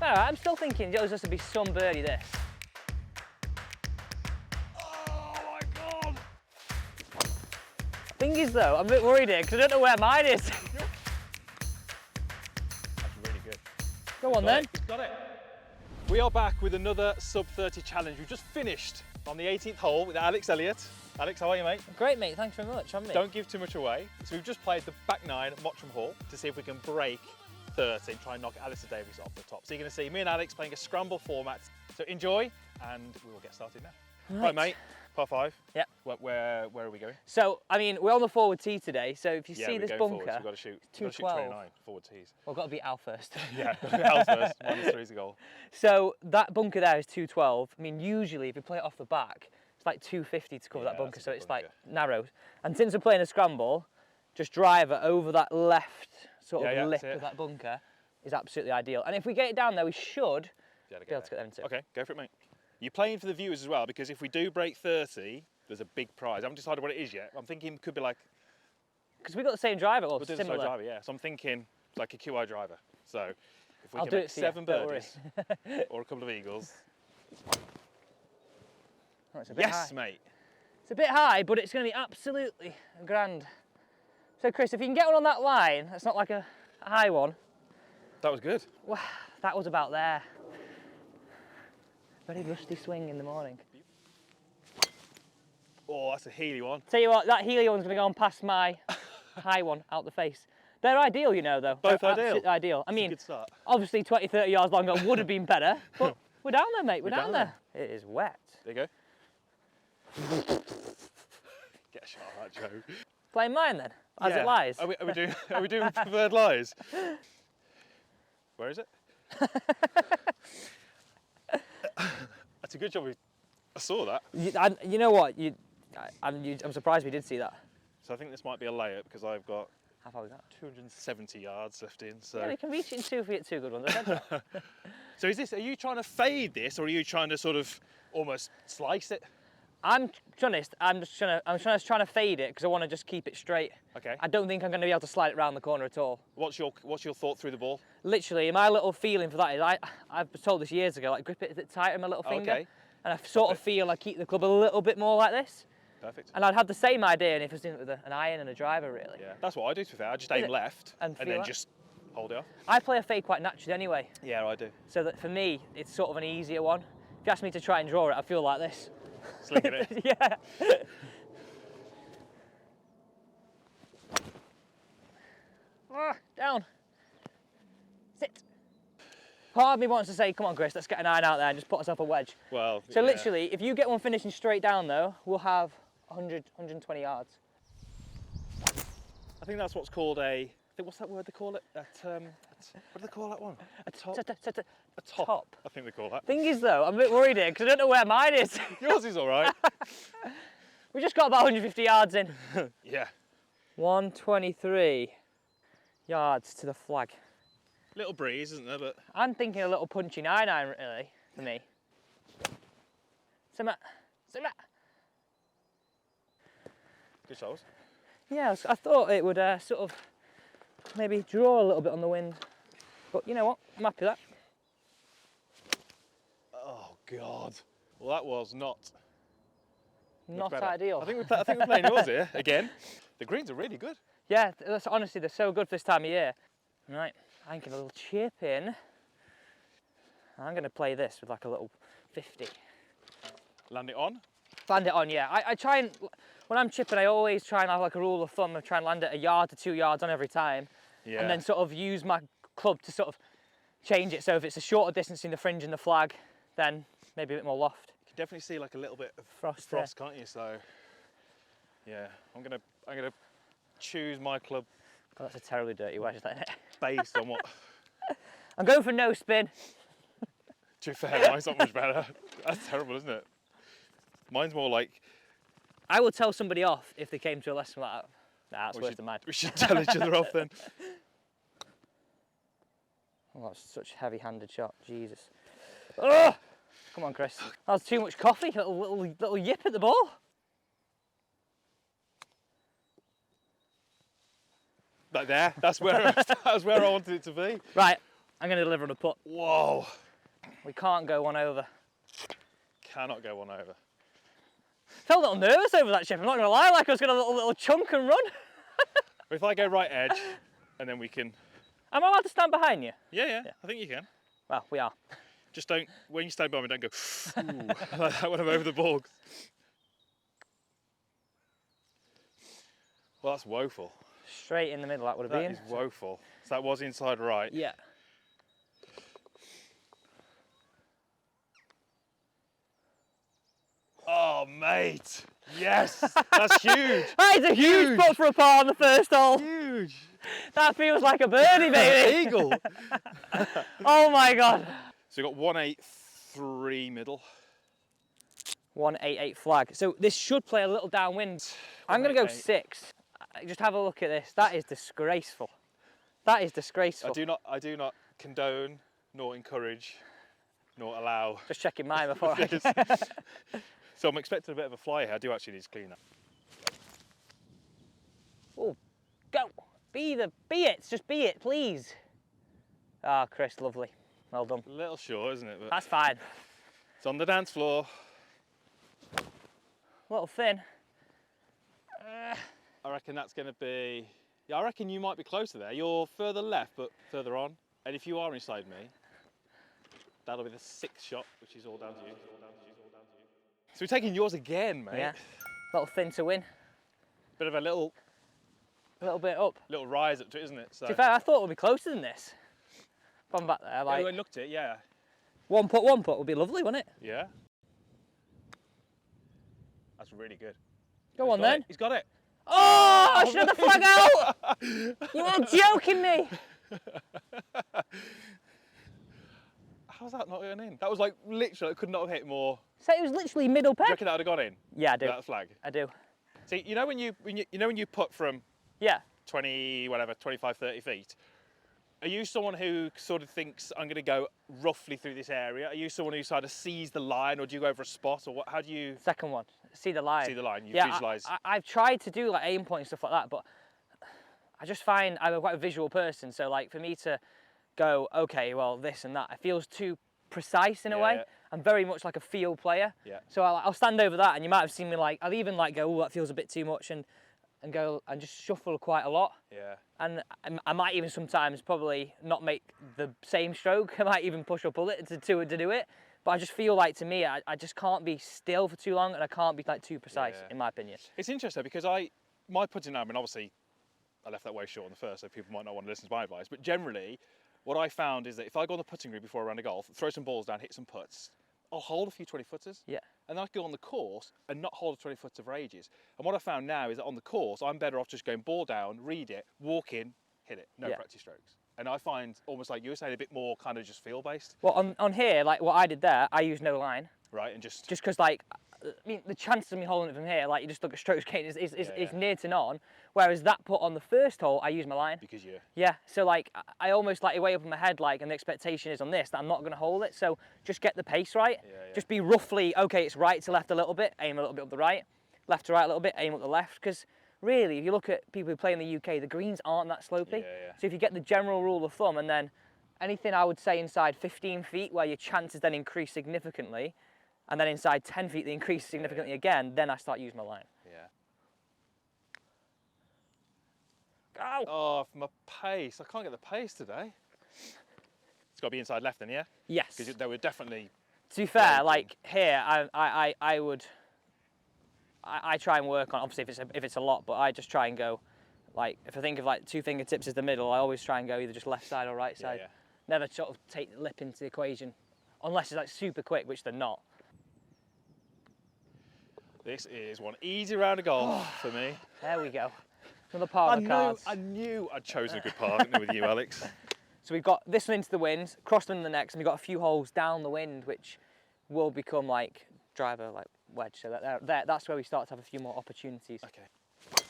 Alright, I'm still thinking it was just to be some birdie this. Oh my God! Thing is though, I'm a bit worried here because I don't know where mine is. That's really good. Go on then. He's got it. We are back with another sub 30 challenge. We've just finished on the 18th hole with Alex Elliot. Alex, how are you, mate? Great, mate. Thanks very much. Haven't we? Don't give too much away. So we've just played the back nine at Mottram Hall to see if we can break 30 and try and knock Alistair Davies off the top. So you're going to see me and Alex playing a scramble format. So enjoy, and we will get started now. Right, mate. Par 5. Yeah. Where are we going? So, I mean, we're on the forward tee today, so if you see this bunker, forward, so we've got to shoot 212. 29 forward tees. Well, got to beat Al first. Yeah, Al first, -3's a goal. So that bunker there is 212. I mean, usually if you play it off the back, it's like 250 to cover that bunker, so it's like narrow. And since we're playing a scramble, just drive it over that left sort of lip of that bunker is absolutely ideal. And if we get it down there, we should be able to get them too. Okay, go for it, mate. You're playing for the viewers as well, because if we do break 30, there's a big prize. I haven't decided what it is yet. I'm thinking it could be like... Because we've got the same driver, or we'll similar. do the same driver, yeah. So I'm thinking like a Qi driver. So if we I'll can do make it for 7 you, don't birdies or a couple of eagles. Oh, it's a bit Yes, high. mate. It's a bit high, but it's going to be absolutely grand. So Chris, if you can get one on that line, that's not like a high one. That was good. Well, that was about there. Very rusty swing in the morning. Oh, that's a heely one. Tell you what, that Healy one's going to go on past my high one out the face. They're ideal, you know, though. Both They're ideal? absolutely ideal. I mean, Good start. obviously 20, 30 yards longer would have been better, but we're down there, mate. We're down there. It is wet. There you go. Get a shot of that, Joe. Playing mine then, as it lies. Are we doing preferred lies? Where is it? That's a good job. I saw that. You know what? I'm surprised we did see that. So I think this might be a layup because I've got How far we got? 270 yards left in. So Yeah, we can reach it in 2 if we hit 2 good ones. I said that. So is this? Are you trying to fade this, or are you trying to sort of almost slice it? I'm honest. I'm just trying to fade it because I want to just keep it straight. Okay. I don't think I'm going to be able to slide it round the corner at all. What's your thought through the ball? Literally, my little feeling for that is I was told this years ago, like grip it a bit tighter in my little finger. Okay. And I sort of feel I keep the club a little bit more like this. Perfect. And I'd have the same idea and if I was doing it with an iron and a driver, really. Yeah, that's what I do to be fair. I just aim left And and feel then that? just hold it off. I play a fade quite naturally anyway. Yeah, I do. So that for me, it's sort of an easier one. If you ask me to try and draw it, I feel like this. Slinging it. Yeah. Down. Sit. Part of me wants to say, come on, Chris, let's get an iron out there and just put ourselves a wedge. Well, So literally, if you get one finishing straight down though, we'll have 100, 120 yards. I think that's what's called a. What's that word they call it? What do they call that one? A top. A top. I think they call that. Thing is though, I'm a bit worried here because I don't know where mine is. Yours is all right. We just got about 150 yards in. Yeah. 123 yards to the flag. Little breeze, isn't there? But I'm thinking a little punchy 9-iron really, for me. Simmer. good shows. Yeah, I thought it would sort of maybe draw a little bit on the wind. But you know what, I'm happy with that. Oh God. Well, that was not Not ideal. I think we're playing yours here again. The greens are really good. Yeah, honestly, they're so good for this time of year. Right, I'm getting a little chip in. I'm going to play this with like a little 50. Land it on. Land it on, yeah. I try and, when I'm chipping, I always try and have like a rule of thumb of trying to land it 1 yard to 2 yards on every time. Yeah. And then sort of use my club to sort of change it. So if it's a shorter distance in the fringe and the flag, then maybe a bit more loft. You can definitely see like a little bit of Frost, can't you? So yeah, I'm gonna choose my club Oh, that's a terribly dirty wedge, isn't it? based on what. I'm going for no spin. To be fair, mine's not much better. That's terrible, isn't it? Mine's more like. I will tell somebody off if they came to a lesson like that. Nah, that's worse than mine. We should tell each other off then. Oh, that's such a heavy-handed shot, Jesus. Oh! Come on, Chris. That was too much coffee, little yip at the ball. Like there, that's where I wanted it to be. Right, I'm going to deliver on a putt. Whoa. We can't go one over. Cannot go one over. Felt a little nervous over that chip, I'm not going to lie, like I was going to little chunk and run. If I go right edge, and then we can... Am I allowed to stand behind you? Yeah, I think you can. Well, we are. Just don't, when you stand by me, don't go, ooh, like that when I'm over the ball. Well, that's woeful. Straight in the middle, that would have been. That is woeful. So that was inside right. Yeah. Oh, mate. Yes, that's huge. That is a huge putt for a par on the first hole. Huge. That feels like a birdie, baby. Eagle. Oh my God. So we've got 183 middle. 188 flag. So this should play a little downwind. I'm going to go 6. Just have a look at this. That is disgraceful. That is disgraceful. I do not condone, nor encourage, nor allow. Just checking mine before I... So I'm expecting a bit of a fly here. I do actually need to clean that. Oh, go. Be it. Just be it, please. Ah, oh, Chris, lovely. Well done. A little short, isn't it? But that's fine. It's on the dance floor. A little thin. I reckon that's going to be... Yeah, I reckon you might be closer there. You're further left, but further on. And if you are inside me, that'll be the 6th shot, which is all down to you. So we're taking yours again, mate. Yeah. A little thin to win. Bit of a little bit up. Little rise up to it, isn't it? So. To be fair, I thought it would be closer than this. From back there, like. Yeah, I looked it, yeah. One putt would be lovely, wouldn't it? Yeah. That's really good. Go on then. He's got it. Oh, I should have the flag out. You are joking me. How's that not going in? That was like literally, it could not have hit more. So it was literally middle peg. Do you reckon that would have gone in? Yeah, I do. That flag. I do. See, you know when you put from 20 whatever 25 30 feet, are you someone who sort of thinks I'm going to go roughly through this area? Are you someone who sort of sees the line, or do you go over a spot, or what? How do you? Second one. See the line. See the line. You yeah, visualise. I've tried to do like aim point and stuff like that, but I just find I'm quite a visual person. So like for me to go, okay, well this and that, it feels too precise in a way. Yeah. I'm very much like a feel player. Yeah. So I'll stand over that, and you might have seen me like I'll even like go, oh, that feels a bit too much, and go and just shuffle quite a lot. Yeah. And I might even sometimes probably not make the same stroke. I might even push up a little to do it. But I just feel like, to me, I just can't be still for too long, and I can't be like too precise, in my opinion. It's interesting because my putting now, I mean, obviously I left that way short on the first, so people might not want to listen to my advice. But generally, what I found is that if I go on the putting green before a round of golf, throw some balls down, hit some putts, I'll hold a few 20-footers. Yeah. And then I can go on the course and not hold a 20-footer for ages. And what I found now is that on the course, I'm better off just going ball down, read it, walk in, hit it, no practice strokes. And I find, almost like you were saying, a bit more kind of just feel based. Well, on here, like what I did there, I used no line. Right, and just because like, I mean, the chances of me holding it from here, like you just look at strokes gain, is near to none. Whereas that putt on the first hole, I used my line. Because you. Yeah, so like, I almost like way up in my head, like, and the expectation is on this, that I'm not going to hold it. So just get the pace right. Yeah. Just be roughly, okay, it's right to left a little bit, aim a little bit up the right. Left to right a little bit, aim up the left. Because really, if you look at people who play in the UK, the greens aren't that slopey. So if you get the general rule of thumb, and then anything I would say inside 15 feet where your chances then increase significantly, and then inside 10 feet they increase significantly again, then I start using my line. Yeah. Go! Oh, for my pace. I can't get the pace today. It's got to be inside left then, yeah? Yes. Because they were definitely... To be fair, like here, I would... I try and work on, obviously if it's a lot, but I just try and go, like, if I think of like 2 fingertips as the middle, I always try and go either just left side or right side. Yeah. Never sort of take the lip into the equation, unless it's like super quick, which they're not. This is one easy round of golf for me. There we go. Another par of the cards. I knew I'd chosen a good par, didn't I, with you, Alex? So we've got this one into the wind, crossed in the next, and we've got a few holes down the wind, which will become like driver, like wedge. So that's where we start to have a few more opportunities. Okay.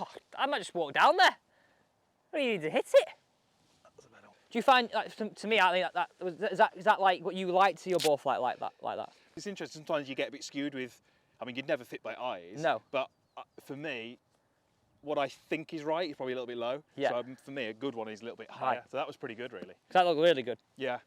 Oh, I might just walk down there. What do you need to hit it? Do you find, like, to me, I think is that like what you like to your ball flight like that? It's interesting. Sometimes you get a bit skewed with. I mean, you'd never fit by eyes. No. But for me, what I think is right is probably a little bit low. Yeah. So for me, a good one is a little bit higher. So that was pretty good, really. That looked really good. Yeah.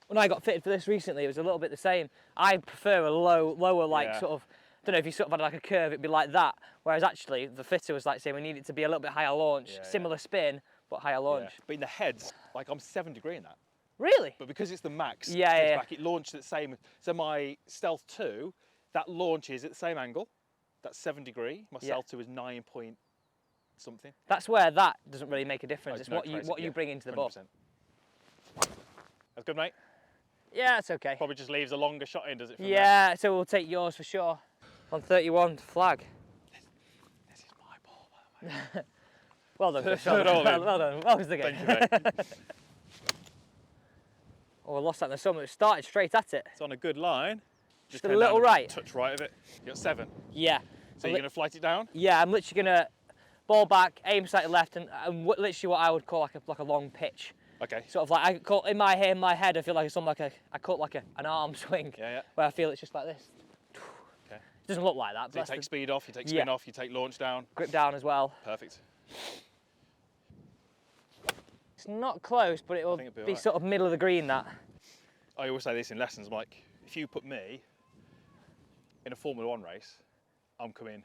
When I got fitted for this recently, it was a little bit the same. I prefer a lower, like sort of, I don't know if you sort of had like a curve, it'd be like that. Whereas actually, the fitter was like saying we need it to be a little bit higher launch, similar spin, but higher launch. But in the heads, like I'm 7 degree in that. Really? But because it's the max, back, it launched at the same. So my Stealth 2, that launches at the same angle. That's 7 degree. My Stealth 2 is 9 point something. That's where that doesn't really make a difference. It's No, what you bring into the 100%. ball. That's good, mate. Yeah, it's okay. Probably just leaves a longer shot in, does it? Yeah, so we'll take yours for sure. On 31, flag. This is my ball, by the way. Well done, Chris. Well done. Well done. What was the game? Thank you, mate. Oh, I lost that in the summer. It started straight at it. It's on a good line. Just a little right. Touch right of it. You got 7. Yeah. So you're going to flight it down? Yeah, I'm literally going to ball back, aim slightly left, and literally what I would call like a long pitch. Okay. Sort of like, I call, in my head, I feel like it's almost like I call it like an arm swing. Yeah. Where I feel it's just like this. Okay. It doesn't look like that. So you take speed off, you take spin off, you take launch down. Grip down as well. Perfect. It's not close, but it will be right. sort of middle of the green, that. I always say this in lessons, I'm like, if you put me in a Formula 1 race, I'm coming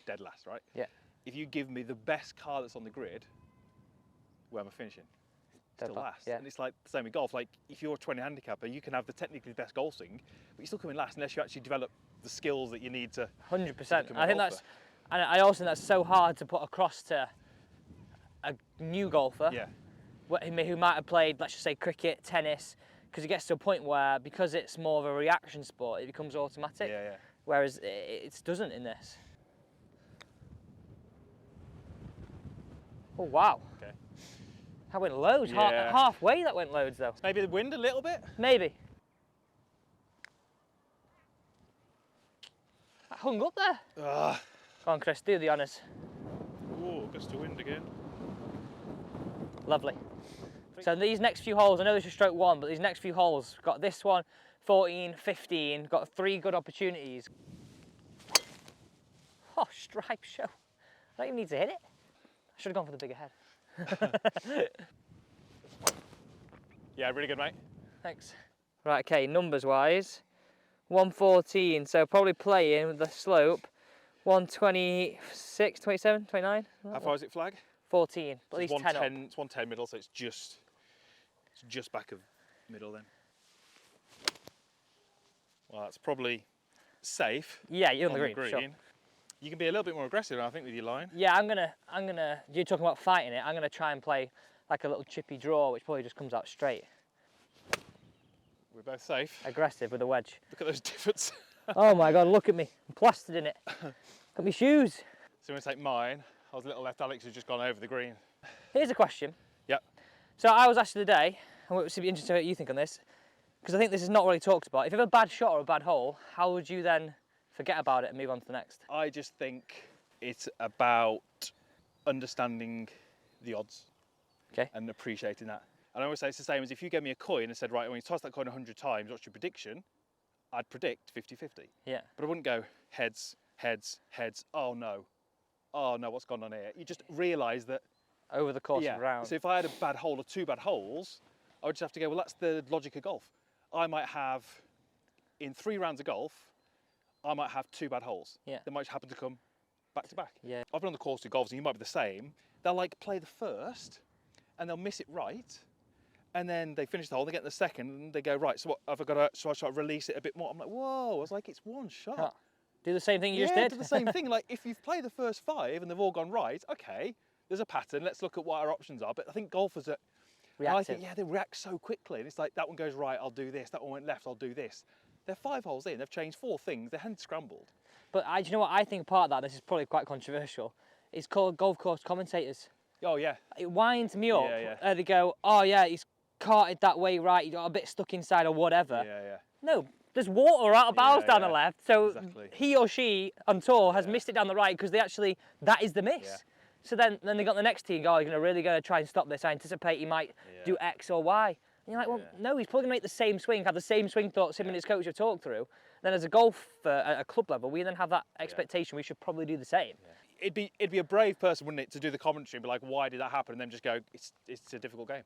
dead last, right? Yeah. If you give me the best car that's on the grid, where am I finishing? Still last. Yeah. And it's like the same with golf. Like if you're a 20 handicapper, you can have the technically best golf swing, but you're still coming last unless you actually develop the skills that you need to. 100%. I think that's, and I also think that's so hard to put across to a new golfer. Yeah. Who might have played, let's just say, cricket, tennis, because it gets to a point where, because it's more of a reaction sport, it becomes automatic. Yeah. Whereas it doesn't in this. Oh wow. Okay. That went loads. Yeah. Halfway that went loads though. Maybe the wind a little bit? Maybe. That hung up there. Come on, Chris, do the honours. Oh, gust of wind again. Lovely. So these next few holes, I know this is stroke 1, but these next few holes, got this one, 14, 15, got 3 good opportunities. Oh, stripe show. I don't even need to hit it. I should have gone for the bigger head. Yeah, really good, mate. Thanks. Right, okay, numbers wise, 114, so probably playing with the slope, 126, 27, 29. How far is it flag? 14, but So at least 10 up. It's 110 middle, so it's just back of middle then. Well, that's probably safe. Yeah, you're on the green. Sure. You can be a little bit more aggressive, I think, with your line. Yeah, I'm gonna, you're talking about fighting it, I'm gonna try and play like a little chippy draw, which probably just comes out straight. We're both safe. Aggressive with a wedge. Look at those divots. Oh my God, look at me. I'm plastered in it. Look at my shoes. So I'm gonna take mine. I was a little left. Alex has just gone over the green. Here's a question. Yep. So I was asked today, and it would be interesting what you think on this, because I think this is not really talked about. If you have a bad shot or a bad hole, how would you then forget about it and move on to the next? I just think it's about understanding the odds. Okay. And appreciating that. And I always say it's the same as if you gave me a coin and said, right, when you toss that coin 100 times, what's your prediction? I'd predict 50-50. Yeah. But I wouldn't go heads, heads, heads. Oh no, what's gone on here? You just realise that over the course of a round. So if I had a bad hole or 2 bad holes, I would just have to go, well, that's the logic of golf. I might have, in 3 rounds of golf, I might have 2 bad holes. Yeah. They might just happen to come back to back. Yeah. I've been on the course with golfers, and you might be the same. They'll like play the first, and they'll miss it right, and then they finish the hole, they get the second, and they go, right, so what, have I got to, so I try to release it a bit more? I'm like, whoa, I was like, it's one shot. Huh. Do the same thing you just did? Do the same thing. Like, if you've played the first 5 and they've all gone right, okay, there's a pattern, let's look at what our options are. But I think golfers are, I think, they react so quickly. And it's like, that one goes right, I'll do this. That one went left, I'll do this. They're 5 holes in, they've changed 4 things, their hand's scrambled. But do you know what I think part of that, this is probably quite controversial, it's called golf course commentators. Oh, yeah. It winds me up. Yeah. They go, oh yeah, he's carted that way right, you got a bit stuck inside or whatever. Yeah. No, there's water out of bounds down the left, so exactly. he or she on tour has missed it down the right because they actually, that is the miss. Yeah. So then they got the next tee and go, oh, you're really going to try and stop this. I anticipate he might do X or Y. And you're like, well, no, he's probably going to make the same swing, have the same swing thoughts him and his coach have talked through. Then as a golfer at a club level, we then have that expectation we should probably do the same. it'd be a brave person, wouldn't it, to do the commentary and be like, why did that happen? And then just go, it's a difficult game.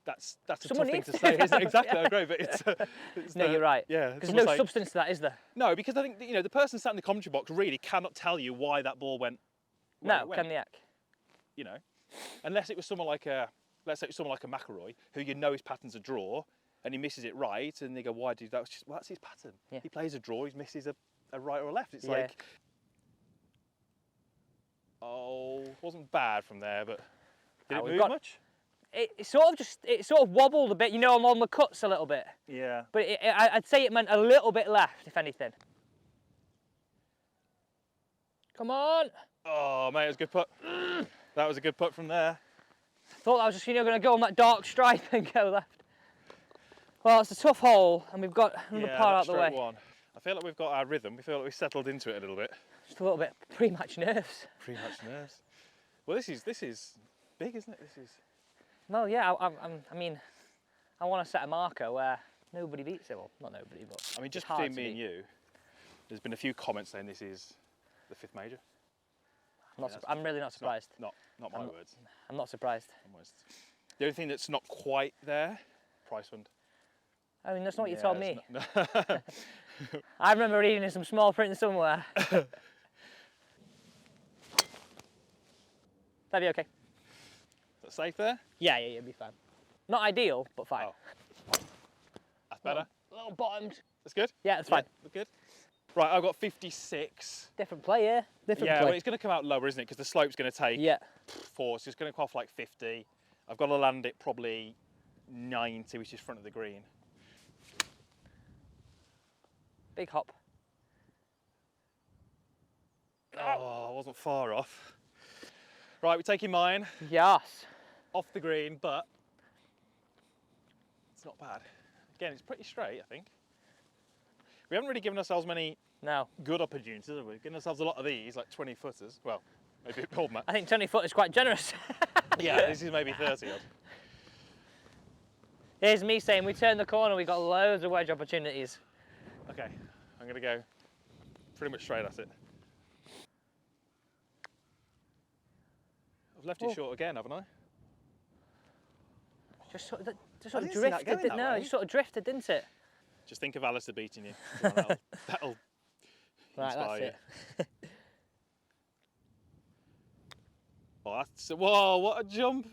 That's a Someone tough thing needs to to. say, isn't it? Exactly, I agree, but it's No, you're right. Yeah. Because no substance to that, is there? No, because I think, you know, the person sat in the commentary box really cannot tell you why that ball went where it went. Can the yak? You know, unless it was someone like let's say it was someone like a McIlroy, who you know his pattern's a draw, and he misses it right, and they go, why did that? Well, that's his pattern. Yeah. He plays a draw, he misses a right or a left. It's Yeah. like, oh, wasn't bad from there, but did it move much? It sort of wobbled a bit, you know, along the cuts a little bit. Yeah. But I'd say it meant a little bit left, if anything. Come on. Oh, mate, it was a good putt. That was a good putt from there. I thought I was just, you know, going to go on that dark stripe and go left. Well, it's a tough hole, and we've got another par out the way. One. I feel like we've got our rhythm. We feel like we've settled into it a little bit. Just a little bit pre-match nerves. Pre-match nerves. Well, this is big, isn't it? This is. Well, yeah, I mean, I want to set a marker where nobody beats it. Well, not nobody, but I mean, just it's hard between to me and beat. you, there's been a few comments saying this is the 5th major. I'm really not surprised. Not my words. I'm not surprised. Almost. The only thing that's not quite there, price fund. I mean, that's not what you told me. Not, I remember reading in some small print somewhere. That'd be okay. Is that safe there? Yeah, it'd be fine. Not ideal, but fine. Oh. That's better. Little bottomed. That's good? Yeah, that's fine. That's good. Right, I've got 56. Different play, yeah. Different Yeah, play. well, it's going to come out lower, isn't it? Because the slope's going to take 4, so it's going to come off like 50. I've got to land it probably 90, which is front of the green. Big hop. Oh, I wasn't far off. Right, we're taking mine Yes. off the green, but it's not bad. Again, it's pretty straight, I think. We haven't really given ourselves many No. good opportunities, have we? We've given ourselves a lot of these, like 20 footers. Well, maybe a bit more than that. I think 20 foot is quite generous. Yeah, this is maybe 30 odd. Here's me saying we turned the corner, we got loads of wedge opportunities. Okay, I'm going to go pretty much straight at it. I've left it short again, haven't I? Just sort of I didn't see that drifted, going didn't that way. it? Just sort of drifted, didn't it? Just think of Alistair beating you. That'll Right, inspire that's you. it. Oh, that's, whoa, what a jump.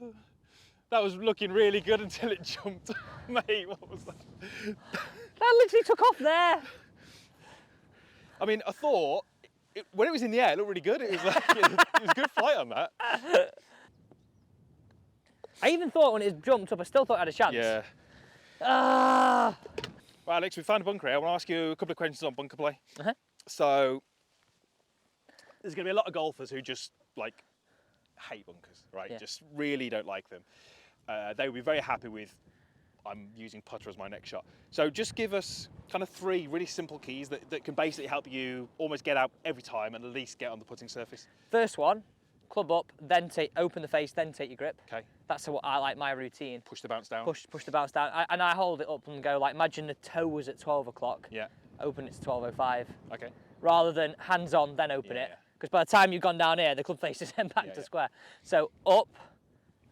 That was looking really good until it jumped. Mate, what was that? That literally took off there. I mean, I thought, when it was in the air, it looked really good. It was like, it was a good flight on that. I even thought when it jumped up, I still thought I had a chance. Yeah. Ah! Right, Alex, we found a bunker here. I want to ask you a couple of questions on bunker play. Uh-huh. So, there's going to be a lot of golfers who just, like, hate bunkers, right? Yeah. Just really don't like them. They will be very happy with, I'm using putter as my next shot. So just give us kind of 3 really simple keys that can basically help you almost get out every time and at least get on the putting surface. First one, club up, then open the face, then take your grip. Okay. That's what I like my routine. Push the bounce down. Push the bounce down, and I hold it up and go like, imagine the toe was at 12 o'clock. Yeah. Open it to 12:05. Okay. Rather than hands on, then open it. Yeah. Because by the time you've gone down here, the club face is then back to square. So up,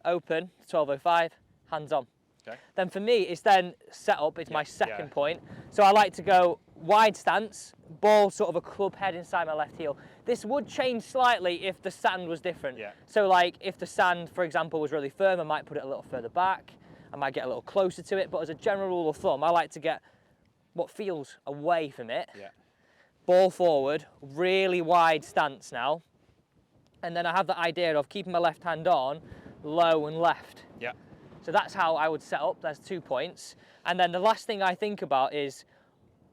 open, 12:05, hands on. Okay. Then for me, it's then set up, it's my second point. So I like to go wide stance, ball sort of a club head inside my left heel. This would change slightly if the sand was different. Yeah. So like if the sand, for example, was really firm, I might put it a little further back. I might get a little closer to it, but as a general rule of thumb, I like to get what feels away from it. Yeah. Ball forward, really wide stance now. And then I have the idea of keeping my left hand on, low and left. Yeah. So that's how I would set up, there's 2 points. And then the last thing I think about is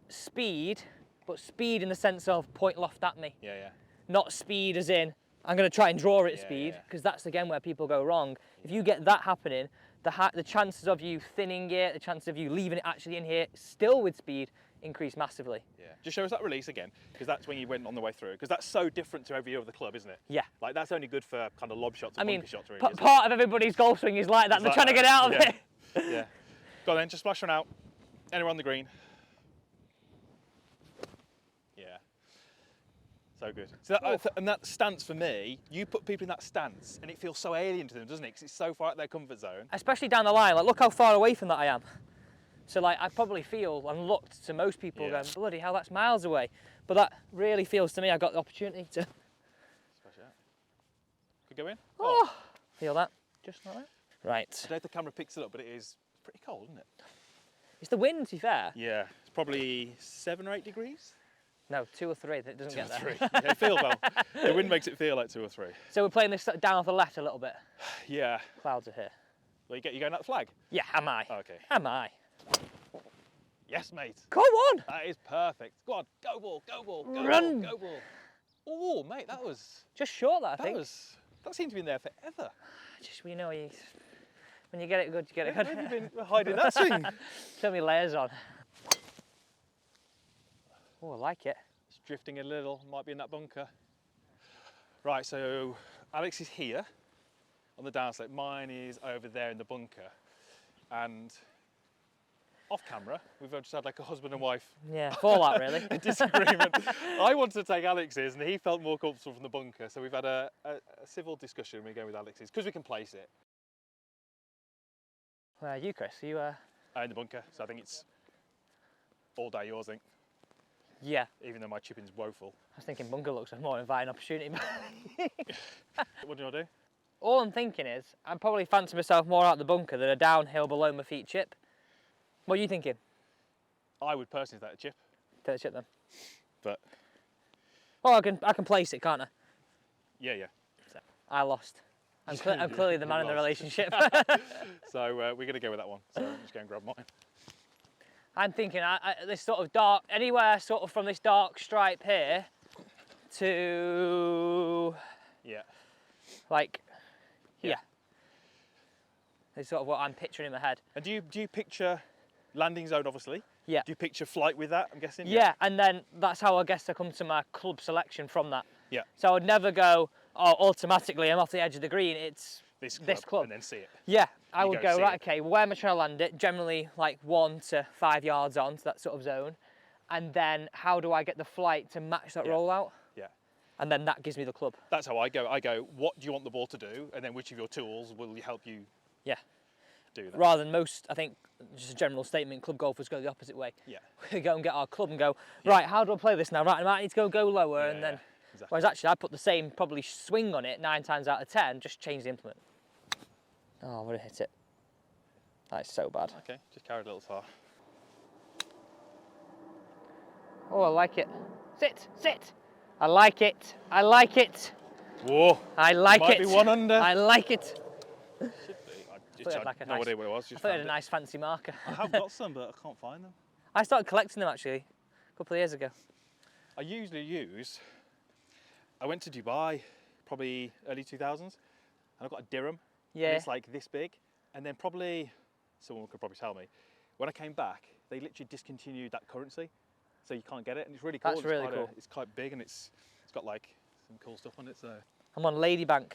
speed, but speed in the sense of point loft at me. Yeah, yeah. Not speed as in, I'm gonna try and draw it Yeah, speed, yeah. because that's again where people go wrong. If you get that happening, the chances of you thinning it, the chances of you leaving it actually in here, still with speed, increase massively. Yeah. Just show us that release again, because that's when you went on the way through. Because that's so different to every other club, isn't it? Yeah. Like that's only good for kind of lob shots and bunker shots, really. Isn't it? Part of everybody's golf swing is like that. It's They're like trying to get out of yeah. it. Yeah. Go on then, just splash one out. Anywhere on the green. Yeah. So good. So and that stance for me, you put people in that stance and it feels so alien to them, doesn't it? Because it's so far out of their comfort zone. Especially down the line, like look how far away from that I am. So like I probably feel and looked to most people going, bloody hell, that's miles away. But that really feels to me I got the opportunity to. Smash it out. Could go in. Oh, feel that? Just like that. Right. I don't know if the camera picks it up, but it's pretty cold, isn't it? It's the wind, to be fair. Yeah, it's probably 7 or 8 degrees. No, 2 or 3. It doesn't get there. 2 or 3. Yeah, it feels well. The wind makes it feel like 2 or 3. So we're playing this down off the left a little bit. Yeah. Clouds are here. Well, you going at the flag? Yeah, am I? Oh, okay. Am I? Yes, mate. Come on! That is perfect. Go on, go ball, go ball, go Run. ball, go ball. Oh, mate, that was... Just short that, I think. That seemed to be in there forever. Just, you know, when you get it good, you get it good. Where have you been hiding that swing? Turn me layers on. Oh, I like it. It's drifting a little, might be in that bunker. Right, so Alex is here on the downslope. Mine is over there in the bunker. And off camera, we've just had like a husband and wife fallout really. disagreement. I wanted to take Alex's and he felt more comfortable from the bunker. So we've had a civil discussion. We're going with Alex's because we can place it. Where are you, Chris? Are you in the bunker, so I think it's all day yours, I think. Yeah. Even though my chipping's woeful. I was thinking bunker looks like more inviting opportunity. What do you want to do? All I'm thinking is, I'd probably fancy myself more out the bunker than a downhill below my feet chip. What are you thinking? I would personally take a chip. Take the chip then. But... Oh, I can place it, can't I? Yeah. So, I lost. I'm clearly the man in the relationship. So we're going to go with that one. So I'm just going to grab mine. I'm thinking this sort of dark, anywhere sort of from this dark stripe here to like here. It's sort of what I'm picturing in my head. And do you picture landing zone, obviously? Yeah. Do you picture flight with that, I'm guessing? Yeah, and then that's how I guess I come to my club selection from that. Yeah. So I would never go, oh, automatically I'm off the edge of the green, it's this club. And then see it. Yeah, I would go, right, it. okay, where am I trying to land it? Generally like 1 to 5 yards on to that sort of zone. And then how do I get the flight to match that rollout? Yeah. And then that gives me the club. That's how I go. I go, what do you want the ball to do? And then which of your tools will help you do that? Rather than most, I think, just a general statement, club golfers go the opposite way. Yeah. We go and get our club and go, right, how do I play this now? Right, I might need to go lower and then... Exactly. Whereas actually I put the same probably swing on it 9 times out of 10, just change the implement. Oh, I would have hit it. That is so bad. Okay, just carried a little far. Oh, I like it. Sit, sit. I like it. I like it. Whoa. I like it. Might be one under. I like it. Should be. I had no idea what it was. I thought it had a nice fancy marker. I have got some, but I can't find them. I started collecting them actually a couple of years ago. I usually use... I went to Dubai, probably early 2000s, and I got a dirham. Yeah. And it's like this big. And then probably, someone could probably tell me, when I came back, they literally discontinued that currency. So you can't get it, and it's really cool. That's really cool. It's quite big, and it's got like some cool stuff on it, so. I'm on Ladybank.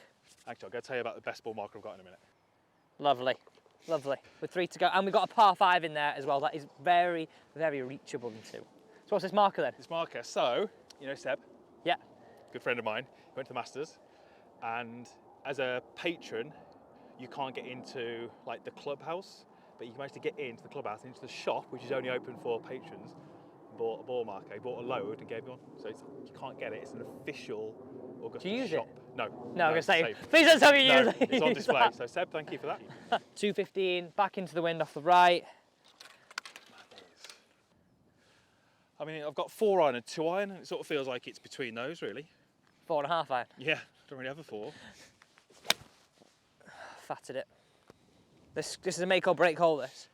Actually, I'll go tell you about the best ball marker I've got in a minute. Lovely, lovely. With 3 to go, and we've got a par 5 in there as well. That is very, very reachable into. So what's this marker then? This marker, so, you know Seb? Yeah. Good friend of mine, he went to the Masters, and as a patron, you can't get into like the clubhouse, but you can manage to get into the clubhouse, into the shop, which is only open for patrons. Bought a ball marker, he bought a load and gave me one. So you can't get it, it's an official Augusta Do you use shop. it? No. No, I'm going to say, safe. please don't tell me you No, use it. it's on display. So Seb, thank you for that. 215, back into the wind off the right. I mean, I've got 4 iron and 2 iron, and it sort of feels like it's between those, really. 4.5 iron. Yeah, don't really have a 4. Fatted it. This is a make or break hole. This.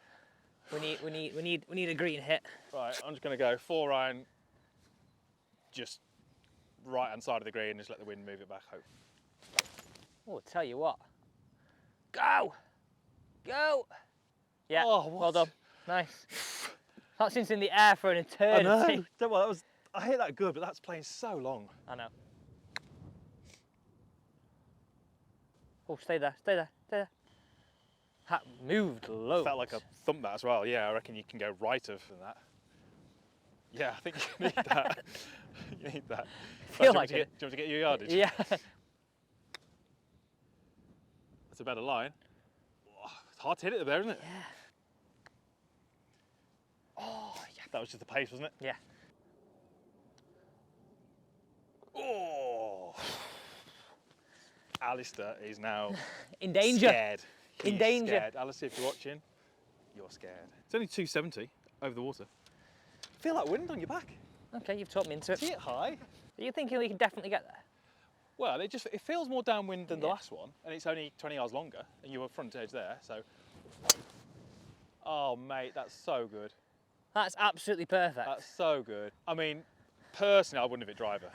We need a green hit. Right, I'm just going to go 4 iron, just right hand side of the green, and just let the wind move it back. Hope. Oh, tell you what. Go, go. Yeah. Oh, well done. Nice. That seems in the air for an eternity. I know. Well, that was. I hit that good, but that's playing so long. I know. Oh, stay there, stay there, stay there. That moved low. Felt like I thumped that as well. Yeah, I reckon you can go right of than that. Yeah, I think you need that. You need that. Feel Do you like it. want to get your yardage? Yeah. That's a better line. Oh, it's hard to hit it there, isn't it? Yeah. Oh, yeah. That was just the pace, wasn't it? Yeah. Oh. Alistair is now In danger. scared. In He's danger. Scared. Alistair, if you're watching, you're scared. It's only 270 over the water. Feel that wind on your back. Okay, you've talked me into it. See it high? Are you thinking we can definitely get there? Well, it feels more downwind than the Yeah. last one, and it's only 20 yards longer, and you were front edge there, so. Oh, mate, that's so good. That's absolutely perfect. That's so good. I mean, personally, I wouldn't have hit driver.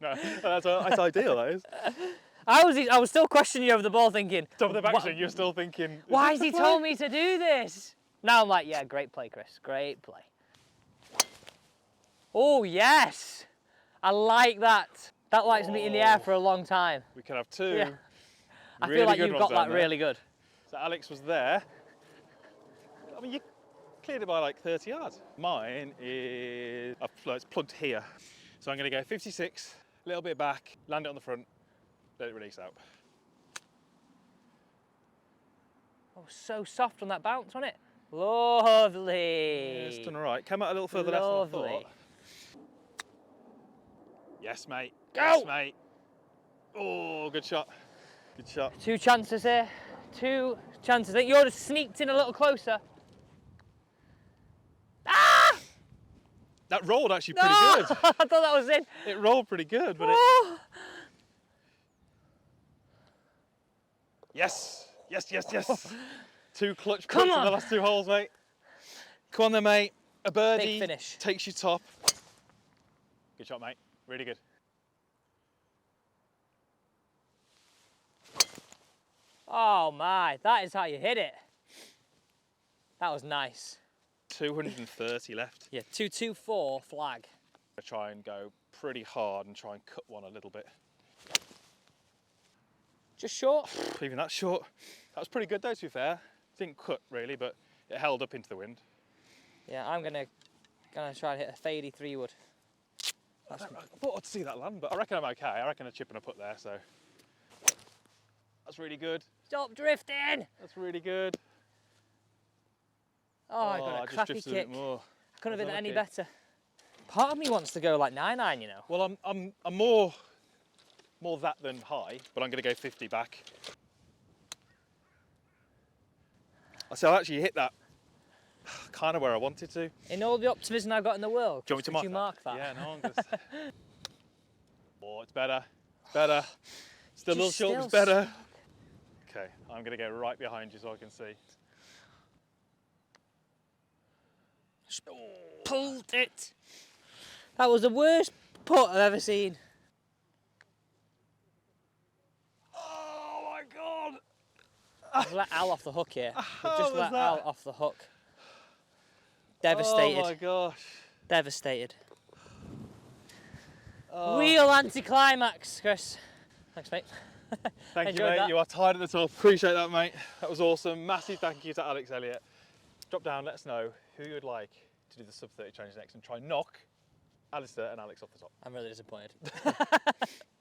No, that's ideal, that is. I was still questioning you over the ball, thinking. Top of the "Wha- backswing, you're still thinking. Why has he told me to do this? Now I'm like, yeah, great play, Chris. Great play. Oh yes, I like that. That likes me in the air for a long time. We could have two. Yeah. I really feel like good you've ones got down that there. really good. So Alex was there. I mean, you cleared it by like 30 yards. Mine is, it's plugged here. So I'm going to go 56, a little bit back, land it on the front, let it release out. Oh, so soft on that bounce, wasn't it? Lovely. Yeah, it's done all right. Came out a little further left than I Lovely. thought. Yes, mate. Go! Yes, mate. Oh, good shot. Good shot. 2 chances here. 2 chances. I think you're just sneaked in a little closer. Ah! That rolled actually pretty No! good. I thought that was in. It rolled pretty good, but it... Oh! Yes. Yes, yes, yes. 2 clutch Come puts in the on. last 2 holes, mate. Come on then, mate. A birdie. Big finish. Takes you top. Good shot, mate. Really good. Oh my, that is how you hit it. That was nice. 230 left. Yeah, 224 flag. I try and go pretty hard and try and cut one a little bit. Just short. Even that short. That was pretty good though, to be fair. Didn't cut really, but it held up into the wind. Yeah, I'm gonna try and hit a fadey 3-wood. I thought I'd see that land, but I reckon I'm okay. I reckon a chip and a putt there, so. That's really good. Stop drifting! That's really good. Oh, I got I a just crappy drifted a kick. bit more. Couldn't have been any Unlucky. better. Part of me wants to go like 9-9, you know. Well, I'm more that than high, but I'm going to go 50 back. So I actually hit that kind of where I wanted to. In all the optimism I've got in the world, Do you want me to could mark you mark that? Yeah, no, I'm going to. Oh, it's better. It's better. Still a little Just short, but it's still better. Okay, I'm going to go right behind you so I can see. Pulled it. That was the worst putt I've ever seen. Oh my God! We've let Al off the hook here. We've just was let that? Al off the hook. Devastated. Oh my gosh. Devastated. Oh. Real anticlimax, Chris. Thanks, mate. Thank you, Enjoyed mate. that. You are tied at the top. Appreciate that, mate. That was awesome. Massive thank you to Alex Elliot. Drop down, let us know who you would like to do the sub 30 challenge next and try and knock Alistair and Alex off the top. I'm really disappointed.